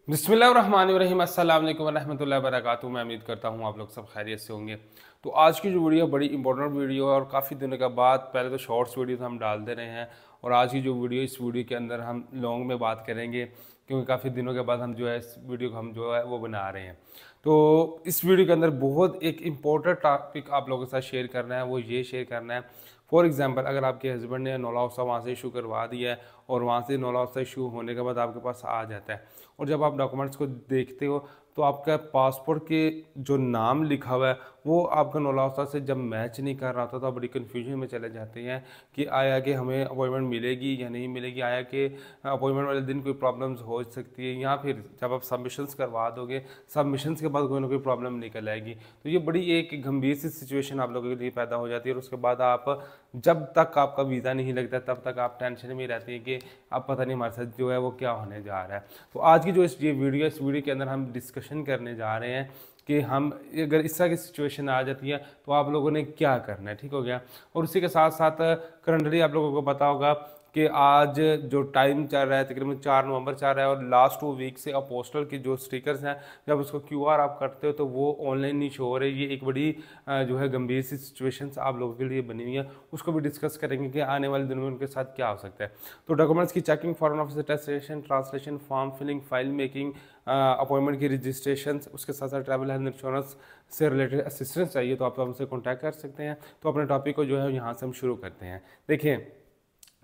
बिस्मिल्लाहिर्रहमानिर्रहीम अस्सलाम वालेकुम रहमतुल्लाहि व बरकातुहू। मैं उम्मीद करता हूँ आप लोग सब खैरियत से होंगे। तो आज की जो वीडियो बड़ी इंपॉर्टेंट वीडियो है और काफ़ी दिनों के बाद पहले तो शॉर्ट्स वीडियो हम डाल दे रहे हैं और आज की जो वीडियो इस वीडियो के अंदर हम लॉन्ग में बात करेंगे क्योंकि काफ़ी दिनों के बाद हम जो है इस वीडियो को हम जो है वो बना रहे हैं। तो इस वीडियो के अंदर बहुत एक इम्पोर्टेंट टॉपिक आप लोगों के साथ शेयर करना है, वो ये शेयर करना है। फॉर एग्जांपल अगर आपके हस्बैंड ने नौला हाउस वहाँ से इशू करवा दिया है और वहाँ से नौला हाउस इशू होने के बाद आपके पास आ जाता है और जब आप डॉक्यूमेंट्स को देखते हो तो आपका पासपोर्ट के जो नाम लिखा हुआ है वो आपका नौला से जब मैच नहीं कर रहा था तो आप बड़ी कन्फ्यूजन में चले जाते हैं कि आया कि हमें अपॉइंटमेंट मिलेगी या नहीं मिलेगी, आया कि अपॉइंटमेंट वाले दिन कोई प्रॉब्लम्स हो सकती है, या फिर जब आप सबमिशंस करवा दोगे सबमिशंस के बाद कोई ना कोई प्रॉब्लम निकल आएगी। तो ये बड़ी एक गंभीर सी सिचुएशन आप लोगों के लिए पैदा हो जाती है और उसके बाद आप जब तक आपका वीज़ा नहीं लगता तब तक आप टेंशन में रहती है कि अब पता नहीं हमारे साथ जो है वो क्या होने जा रहा है। तो आज की जो ये वीडियो के अंदर हम डिस्कशन करने जा रहे हैं कि हम अगर इस तरह की सिचुएशन आ जाती है तो आप लोगों ने क्या करना है, ठीक हो गया। और उसी के साथ साथ करंटली आप लोगों को पता होगा कि आज जो टाइम चल रहा है तकरीबन 4 नवंबर चल रहा है और लास्ट 2 वीक से अपोस्टल की जो स्टिकर्स हैं जब उसको QR आप करते हो तो वो ऑनलाइन नहीं शो हो रही। ये एक बड़ी जो है गंभीर सी सिचुएशन आप लोगों के लिए बनी हुई है, उसको भी डिस्कस करेंगे कि आने वाले दिनों में उनके साथ क्या हो सकता है। तो डॉक्यूमेंट्स की checking, foreign office attestation, translation, form filling, file making, appointment की रजिस्ट्रेशन, उसके साथ साथ ट्रैवल हेल्थ इंश्योरेंस से रिलेटेड असिस्टेंस चाहिए तो आप हमसे कॉन्टैक्ट कर सकते हैं। तो अपने टॉपिक को जो है यहाँ से हम शुरू करते हैं। देखिए,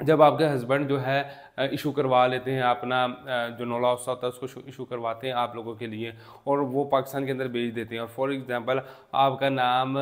जब आपके हस्बैंड जो है इशू करवा लेते हैं अपना जो नौला होता है उसको इशू करवाते हैं आप लोगों के लिए और वो पाकिस्तान के अंदर भेज देते हैं और फॉर एग्जांपल आपका नाम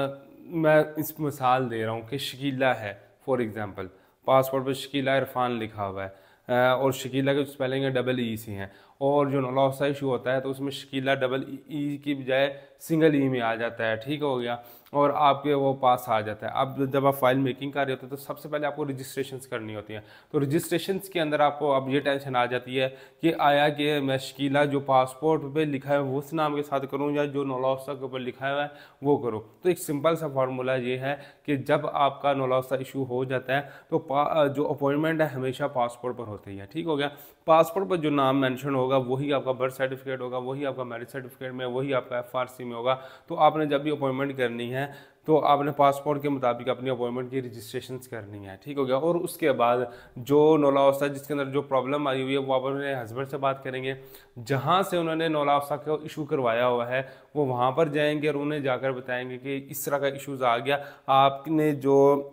मैं इस मिसाल दे रहा हूँ कि शकीला है, फॉर एग्जांपल पासपोर्ट पर शकीला इरफान लिखा हुआ है और शकीला के स्पेलिंग है डबल ई से हैं और जो नौला इशू होता है तो उसमें शकीला डबल ई की बजाय सिंगल ई में आ जाता है, ठीक हो गया, और आपके वो पास आ जाता है। अब जब आप फाइल मेकिंग कर रहे होते हैं तो सबसे पहले आपको रजिस्ट्रेशंस करनी होती हैं। तो रजिस्ट्रेशंस के अंदर आपको अब ये टेंशन आ जाती है कि आया कि मैं शकीला जो पासपोर्ट पे लिखा है वो उस नाम के साथ करूं या जो नौला के ऊपर लिखा हुआ है वो करूं। तो एक सिंपल सा फार्मूला ये है कि जब आपका नौला इशू हो जाता है तो जो अपॉइंटमेंट है हमेशा पासपोर्ट पर होती है, ठीक हो गया। पासपोर्ट पर जो नाम मेंशन होगा वही आपका बर्थ सर्टिफिकेट होगा, वही आपका मैरिज सर्टिफिकेट में, वही आपका FRC में होगा। तो आपने जब भी अपॉइंटमेंट करनी है तो आपने पासपोर्ट के मुताबिक अपनी अपॉइंटमेंट की रजिस्ट्रेशन करनी है, ठीक हो गया। और उसके बाद जो नौला हादसा जिसके अंदर जो प्रॉब्लम आई हुई है वो आप अपने हस्बैंड से बात करेंगे, जहाँ से उन्होंने नौला हादसा को इशू करवाया हुआ है वो वहाँ पर जाएंगे और उन्हें जाकर बताएंगे कि इस तरह का इशूज़ आ गया, आपने जो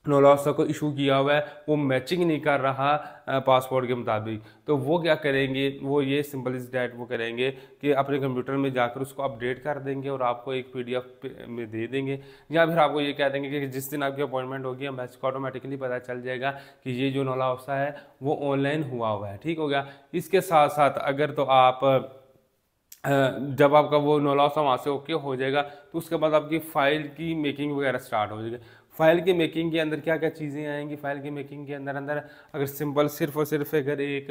नौला को इशू किया हुआ है वो मैचिंग नहीं कर रहा पासपोर्ट के मुताबिक। तो वो क्या करेंगे, वो ये सिंपल इज डैट वो करेंगे कि अपने कंप्यूटर में जाकर उसको अपडेट कर देंगे और आपको एक PDF में दे देंगे, या फिर आपको ये कह देंगे कि जिस दिन आपकी अपॉइंटमेंट होगी हम को ऑटोमेटिकली पता चल जाएगा कि ये जो नौला है वो ऑनलाइन हुआ है, ठीक हो गया। इसके साथ साथ अगर तो आप जब आपका वो नौला वहाँ से ओके हो जाएगा तो उसके बाद आपकी फ़ाइल की मेकिंग वगैरह स्टार्ट हो जाएगी। फ़ाइल की मेकिंग के अंदर क्या क्या चीज़ें आएंगी, फ़ाइल की मेकिंग के अंदर अंदर अगर सिंपल सिर्फ और सिर्फ अगर एक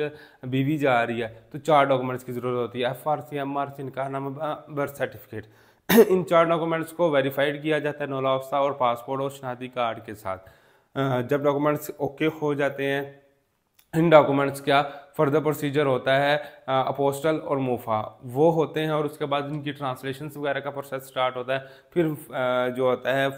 बीवी जा रही है तो 4 डॉक्यूमेंट्स की ज़रूरत होती है, FRC, MRC, इनका नाम बर्थ सर्टिफिकेट। इन 4 डॉक्यूमेंट्स को वेरीफाइड किया जाता है नौला और पासपोर्ट और शनाख्ती कार्ड के साथ। जब डॉक्यूमेंट्स ओके हो जाते हैं इन डॉक्यूमेंट्स क्या फर्दर प्रोसीजर होता है, अपोस्टल और मूफा वो होते हैं और उसके बाद इनकी ट्रांसलेशंस वगैरह का प्रोसेस स्टार्ट होता है। फिर जो होता है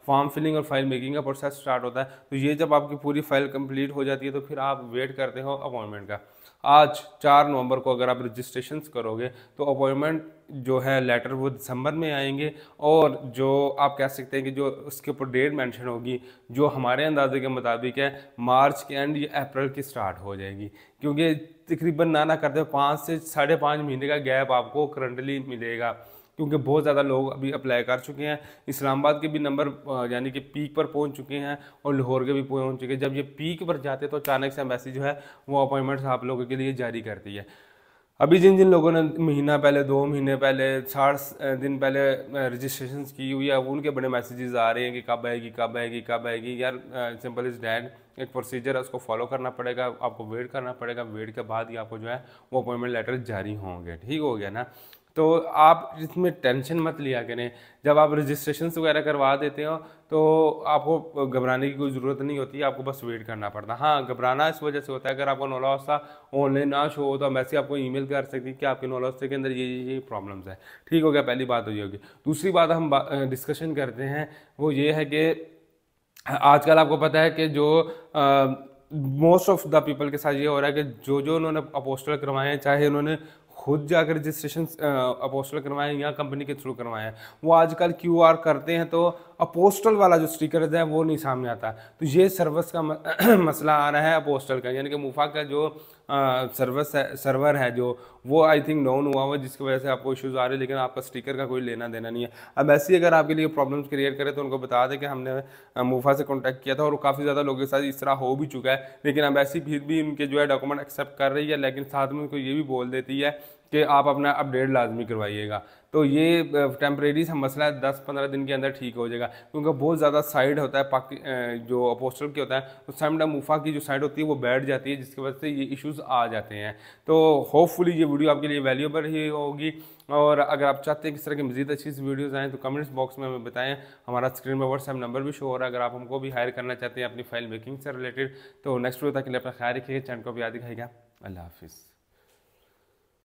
फॉर्म फिलिंग और फाइल मेकिंग का प्रोसेस स्टार्ट होता है। तो ये जब आपकी पूरी फाइल कंप्लीट हो जाती है तो फिर आप वेट करते हो अपॉइंटमेंट का। आज 4 नवंबर को अगर आप रजिस्ट्रेशन करोगे तो अपॉइंटमेंट जो है लेटर वो दिसंबर में आएंगे और जो आप कह सकते हैं कि जो उसके ऊपर डेट मेंशन होगी जो हमारे अंदाजे के मुताबिक है मार्च के एंड या अप्रैल की स्टार्ट हो जाएगी, क्योंकि तकरीबन ना करते 5 से 5.5 महीने का गैप आपको करंटली मिलेगा, क्योंकि बहुत ज़्यादा लोग अभी अप्लाई कर चुके हैं। इस्लामाबाद के भी नंबर यानी कि पीक पर पहुंच चुके हैं और लाहौर के भी पहुंच चुके हैं। जब ये पीक पर जाते तो अचानक से एम्बेसी जो है वो अपॉइंटमेंट्स आप लोगों के लिए जारी करती है। अभी जिन जिन लोगों ने महीना पहले 2 महीने पहले 60 दिन पहले रजिस्ट्रेशन की हुई है उनके बड़े मैसेजेस आ रहे हैं कि कब आएगी कब आएगी कब आएगी। यार सिंपल इज डैट, एक प्रोसीजर है उसको फॉलो करना पड़ेगा, आपको वेट करना पड़ेगा, वेट के बाद ही आपको जो है वो अपॉइंटमेंट लेटर जारी होंगे, ठीक हो गया ना। तो आप इसमें टेंशन मत लिया करें। जब आप रजिस्ट्रेशन वगैरह करवा देते हो तो आपको घबराने की कोई ज़रूरत नहीं होती, आपको बस वेट करना पड़ता है। हाँ, घबराना इस वजह से होता है, अगर आपको नो लॉस का ऑनलाइन ना शो हो तो हम ऐसे आपको ईमेल कर सकते हैं कि आपके नो लॉस के अंदर ये प्रॉब्लम्स है। ठीक हो गया, पहली बात हो होगी। दूसरी बात हम डिस्कशन करते हैं वो ये है कि आजकल आपको पता है कि जो मोस्ट ऑफ द पीपल के साथ ये हो रहा है कि जो जो उन्होंने अपोस्टल करवाए हैं, चाहे उन्होंने खुद जाकर रजिस्ट्रेशन अपोस्टल करवाएं या कंपनी के थ्रू करवाएं हैं, वो आजकल क्यूआर करते हैं तो अपोस्टल वाला जो स्टिकर है वो नहीं सामने आता। तो ये सर्विस का मसला आ रहा है अपोस्टल का, यानी कि मुफा का जो सर्वर है जो वो आई थिंक डाउन हुआ हुआ, जिसकी वजह से आपको इश्यूज आ रहे हैं, लेकिन आपका स्टिकर का कोई लेना देना नहीं है। अब ऐसी अगर आपके लिए प्रॉब्लम्स क्रिएट करे तो उनको बता दें कि हमने मुफा से कॉन्टैक्ट किया था और काफ़ी ज़्यादा लोगों के साथ इस तरह हो भी चुका है, लेकिन अब ऐसी फिर भी उनके जो है डॉक्यूमेंट एक्सेप्ट कर रही है, लेकिन साथ में उनको ये भी बोल देती है कि आप अपना अपडेट लाजमी करवाइएगा। तो ये टेम्परेरी सा मसला है, 10-15 दिन के अंदर ठीक हो जाएगा, क्योंकि बहुत ज़्यादा साइड होता है जो अपोस्टल के होता है उस टाइम मुफा की जो साइड होती है वो बैठ जाती है, जिसकी वजह से ये इश्यूज आ जाते हैं। तो होपफुली ये वीडियो आपके लिए वैल्यूएबल ही होगी, और अगर आप चाहते हैं किस तरह की मजीद अच्छी वीडियोज़ आएँ तो कमेंट्स बॉक्स में हमें बताएं। हमारा स्क्रीन में व्हाट्सएप नंबर भी शो हो रहा है, अगर आप हमको भी हायर करना चाहते हैं अपनी फाइल मेकिंग से रिलेटेड। तो नेक्स्ट वीडियो तक के लिए अपना ख्याल रखिएगा, चैनल को भी याद रखिएगा। अल्लाह हाफिज़।